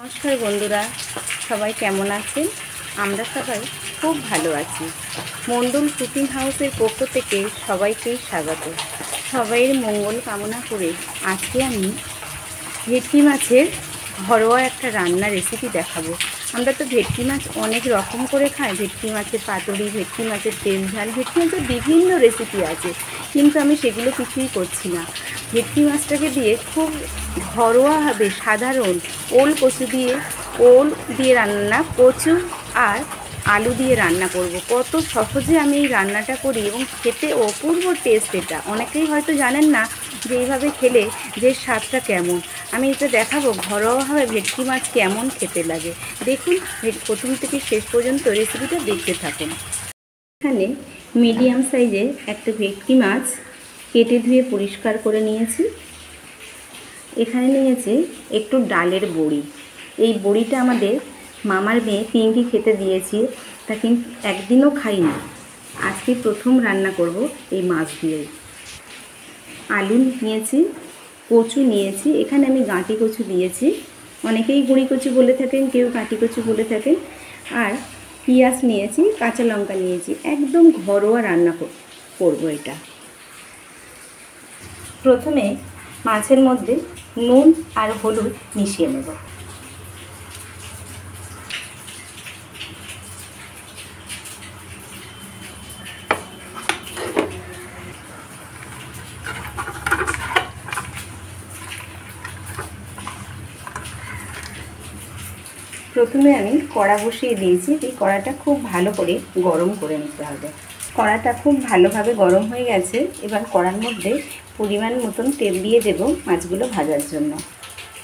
নমস্কার বন্ধুরা, সবাই কেমন আছেন? আমরা সবাই খুব ভালো আছি। মণ্ডল কুকিং হাউসের পক্ষ থেকে সবাইকেই স্বাগত। সবাইয়ের মঙ্গল কামনা করে আজকে আমি ভেটকি মাছের ঘরোয়া একটা রান্না রেসিপি দেখাবো। আমরা তো ভেটকি মাছ অনেক রকম করে খাই। ভেটকি মাছের পাতুরি, ভেটকি মাছের তেল ঝাল, ভেটকি মাছের বিভিন্ন রেসিপি আছে, কিন্তু আমি সেগুলো কিছুই করছি না। ভেটকি মাছটাকে দিয়ে খুব ঘরোয়াভাবে সাধারণ ওল দিয়ে রান্না, কচু আর আলু দিয়ে রান্না করব। কত সহজে আমি এই রান্নাটা করি এবং খেতে অপূর্ব টেস্ট। এটা অনেকেই হয়তো জানেন না যে এইভাবে খেলে যে স্বাদটা কেমন। আমি এটা দেখাবো ঘরোয়াভাবে ভেটকি মাছ কেমন খেতে লাগে। দেখুন, প্রথম থেকে শেষ পর্যন্ত রেসিপিটা দেখতে থাকুন। এখানে মিডিয়াম সাইজের একটা ভেটকি মাছ কেটে ধুয়ে পরিষ্কার করে নিয়েছি। এখানে নিয়েছি একটু ডালের বড়ি। এই বড়িটা আমাদের মামার মেয়ে পিঙ্কি খেতে দিয়েছি, তা কিন্তু একদিনও খাইনি। আজকে প্রথম রান্না করব এই মাছ দিয়েই। আলু নিয়েছি, কচু নিয়েছি। এখানে আমি গাঁটি কচু দিয়েছি, অনেকেই গুঁড়ি কচু বলে থাকেন, কেউ গাঁটি কচু বলে থাকেন। আর পেঁয়াজ নিয়েছি, কাঁচা লঙ্কা নিয়েছি। একদম ঘরোয়া রান্না করব এটা। প্রথমে মাছের মধ্যে নুন আর হলুদ মিশিয়ে নেব। প্রথমে আমি কড়া বসিয়ে দিয়েছি। এই কড়াটা খুব ভালো করে গরম করে নিতে হবে। কড়াটা খুব ভালোভাবে গরম হয়ে গেছে। এবার কড়ার মধ্যে পরিমাণ মতন তেল দিয়ে দেব মাছগুলো ভাজার জন্য।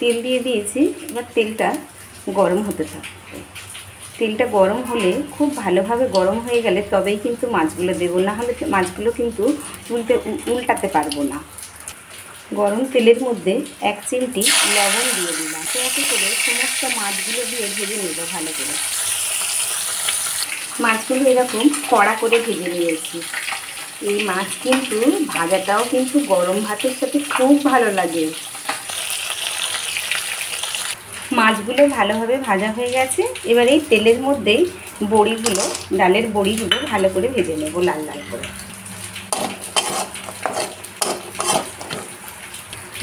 তেল দিয়ে দিয়েছি, এবার তেলটা গরম হতে থাকবে। তেলটা গরম হলে, খুব ভালোভাবে গরম হয়ে গেলে তবেই কিন্তু মাছগুলো দেবো, না হলে মাছগুলো কিন্তু উল্টাতে পারবো না। গরম তেলের মধ্যে 1 চিমটি লবণ দিয়ে দিলাম। এতে করে সমস্ত মাছগুলো দিয়ে ভেজে নেব ভালো করে। মাছগুলো এরকম কড়া করে ভেজে নিয়েছি। এই মাছ কিন্তু ভাজাটাও কিন্তু গরম ভাতের সাথে খুব ভালো লাগে। মাছগুলো ভালোভাবে ভাজা হয়ে গেছে। এবার এই তেলের মধ্যেই বড়িগুলো, ডালের বড়িগুলো ভালো করে ভেজে নেব লাল লাল করে।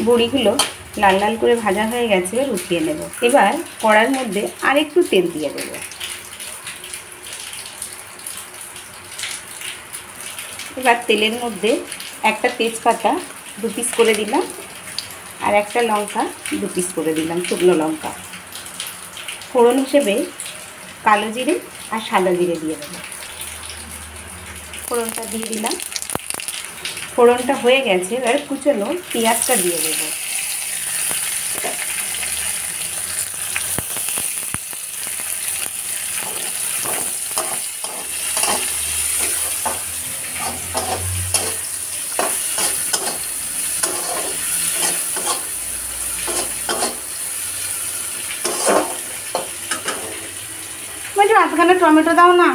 বড়িগুলো লাল লাল করে ভাজা হয়ে গেছে, এবার উঠিয়ে নেব। এবার কড়ার মধ্যে আরেকটু তেল দিয়ে দেব। এবার তেলের মধ্যে একটা তেজপাতা 2 পিস করে দিলাম, আর একটা লঙ্কা 2 পিস করে দিলাম, শুকনো লঙ্কা। ফোড়ন হিসেবে কালো জিরে আর সাদা জিরে দিয়ে দেব। ফোড়নটা দিয়ে দিলাম। ফোড়নটা হয়ে গেছে, এবার কুচনো পেঁয়াজটা দিয়ে দেব। বলছি আধখানা টমেটো দাও না।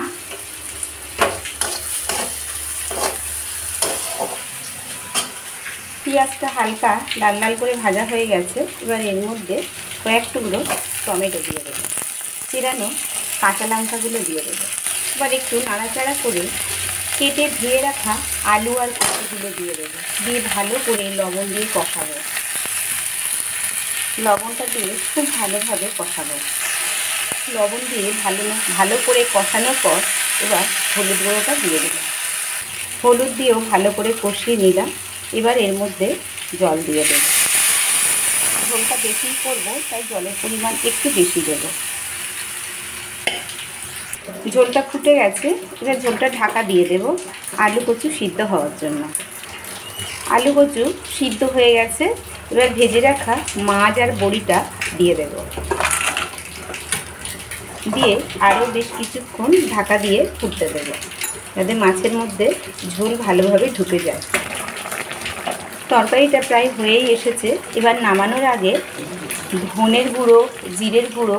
পেঁয়াজটা হালকা লাল লাল করে ভাজা হয়ে গেছে। এবার এর মধ্যে কয়েক টুকরো টমেটো দিয়ে দেবো, চিরানো কাঁচা লঙ্কাগুলো দিয়ে দেবো। এবার একটু নাড়াচাড়া করে কেটে ধুয়ে রাখা আলু আর কচুগুলো দিয়ে দেবো। দিয়ে ভালো করে লবণ দিয়ে কষাবো। লবণটা দিয়ে খুব ভালোভাবে কষাবো। লবণ দিয়ে ভালো করে কষানোর পর এবার হলুদ গুঁড়োটা দিয়ে দিলাম। হলুদ দিয়েও ভালো করে কষিয়ে নিলাম। এবার এর মধ্যে জল দিয়ে দেব। ঝোলটা বেশি করব, তাই জলের পরিমাণ একটু বেশি দেব। ঝোলটা ফুটে গেছে, এবার ঝোলটা ঢাকা দিয়ে দেব আলু কচু সিদ্ধ হওয়ার জন্য। আলু কচু সিদ্ধ হয়ে গেছে। এবার ভেজে রাখা মাছ আর বড়িটা দিয়ে দেব। দিয়ে আরও বেশ কিছুক্ষণ ঢাকা দিয়ে ফুটতে দেব, যাতে মাছের মধ্যে ঝোল ভালোভাবে ঢুকে যায়। তরকারিটা প্রায় হয়েই এসেছে। এবার নামানোর আগে ধনের গুঁড়ো, জিরের গুঁড়ো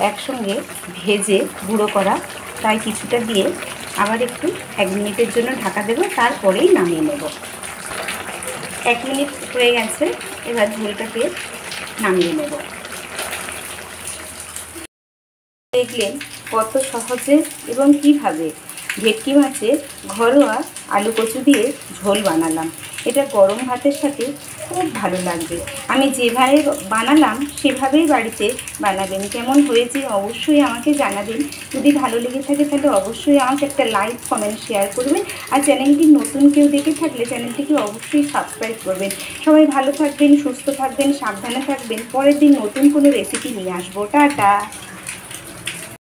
একসঙ্গে ভেজে গুঁড়ো করা, তাই কিছুটা দিয়ে আবার একটু 1 মিনিটের জন্য ঢাকা দেব, তারপরেই নামিয়ে নেব। 1 মিনিট হয়ে গেছে, এবার ঝোলটাকে নামিয়ে নেব। দেখলেন কত সহজে এবং কিভাবে ভেটকি মাছের ঘরোয়া আলু কচু দিয়ে ঝোল বানালাম। এটা গরম ভাতের সাথে খুব ভালো লাগবে। আমি যেভাবে বানালাম সেভাবেই বাড়িতে বানাবেন। কেমন হয়েছে অবশ্যই আমাকে জানাবেন। যদি ভালো লেগে থাকে তাহলে অবশ্যই আমাকে একটা লাইক, কমেন্ট, শেয়ার করবেন। আর চ্যানেলটি নতুন কেউ দেখে থাকলে চ্যানেলটিকে অবশ্যই সাবস্ক্রাইব করবেন। সবাই ভালো থাকবেন, সুস্থ থাকবেন, সাবধানে থাকবেন। পরের দিন নতুন কোনো রেসিপি নিয়ে আসবো। টাটা।